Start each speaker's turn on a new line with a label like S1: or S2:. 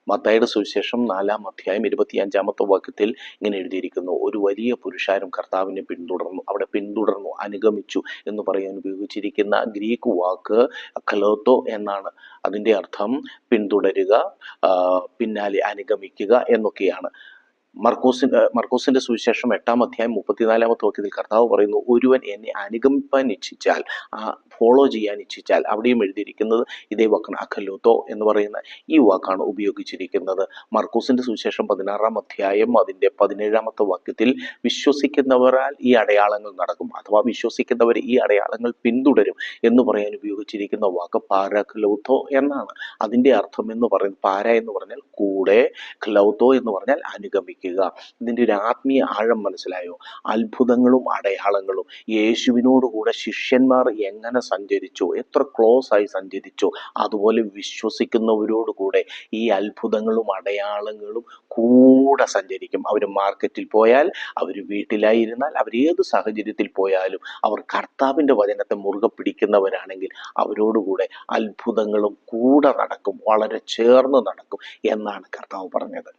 S1: മത്തായിയുടെ സുവിശേഷം 4-ാം അധ്യായം 25-ാമത്തെ വാക്യത്തിൽ ഇങ്ങനെ എഴുതിയിരിക്കുന്നു, ഒരു വലിയ പുരുഷാരം കർത്താവിനെ പിന്തുടർന്നു. അവിടെ പിന്തുടർന്നു, അനുഗമിച്ചു എന്ന് പറയാൻ ഉപയോഗിച്ചിരിക്കുന്ന ഗ്രീക്ക് വാക്ക് അക്കലോത്തോ എന്നാണ്. അതിൻ്റെ അർത്ഥം പിന്തുടരുക, പിന്നാലെ അനുഗമിക്കുക എന്നൊക്കെയാണ്. മർക്കോസിന്റെ സുവിശേഷം 8-ാം അധ്യായം 34-ാമത്തെ വാക്യത്തിൽ കർത്താവ് പറയുന്നു, ഒരുവൻ എന്നെ അനുഗമിപ്പാൻ ഇച്ഛിച്ചാൽ, ഫോളോ ചെയ്യാൻ ഇച്ഛിച്ചാൽ, അവിടെയും എഴുതിയിരിക്കുന്നത് ഇതേ വാക്കാണ്, അഖലോത്തോ എന്ന് പറയുന്ന ഈ വാക്കാണ് ഉപയോഗിച്ചിരിക്കുന്നത്. മർക്കോസിന്റെ സുവിശേഷം 16-ാം അധ്യായം അതിൻ്റെ 17-ാമത്തെ വാക്യത്തിൽ വിശ്വസിക്കുന്നവരാൽ ഈ അടയാളങ്ങൾ നടക്കും, അഥവാ വിശ്വസിക്കുന്നവർ ഈ അടയാളങ്ങൾ പിന്തുടരും എന്ന് പറയാൻ ഉപയോഗിച്ചിരിക്കുന്ന വാക്ക് പാരാഖലോത്തോ എന്നാണ്. അതിൻ്റെ അർത്ഥം എന്ന് പറയുന്നത്, പാര എന്ന് പറഞ്ഞാൽ കൂടെ, ഖലൗത്തോ എന്ന് പറഞ്ഞാൽ അനുഗമിക്കുക. ഇതിൻ്റെ ഒരു ആത്മീയ ആഴം മനസ്സിലായോ? അത്ഭുതങ്ങളും അടയാളങ്ങളും യേശുവിനോടുകൂടെ ശിഷ്യന്മാർ എങ്ങനെ സഞ്ചരിച്ചോ, എത്ര ക്ലോസ് ആയി സഞ്ചരിച്ചോ, അതുപോലെ വിശ്വസിക്കുന്നവരോടുകൂടെ ഈ അത്ഭുതങ്ങളും അടയാളങ്ങളും കൂടെ സഞ്ചരിക്കും. അവർ മാർക്കറ്റിൽ പോയാൽ, അവർ വീട്ടിലായിരുന്നാൽ, അവർ ഏത് സാഹചര്യത്തിൽ പോയാലും അവർ കർത്താവിൻ്റെ വചനത്തെ മുറുകെ പിടിക്കുന്നവരാണെങ്കിൽ അവരോടുകൂടെ അത്ഭുതങ്ങളും കൂടെ നടക്കും, വളരെ ചേർന്ന് നടക്കും എന്നാണ് കർത്താവ് പറഞ്ഞത്.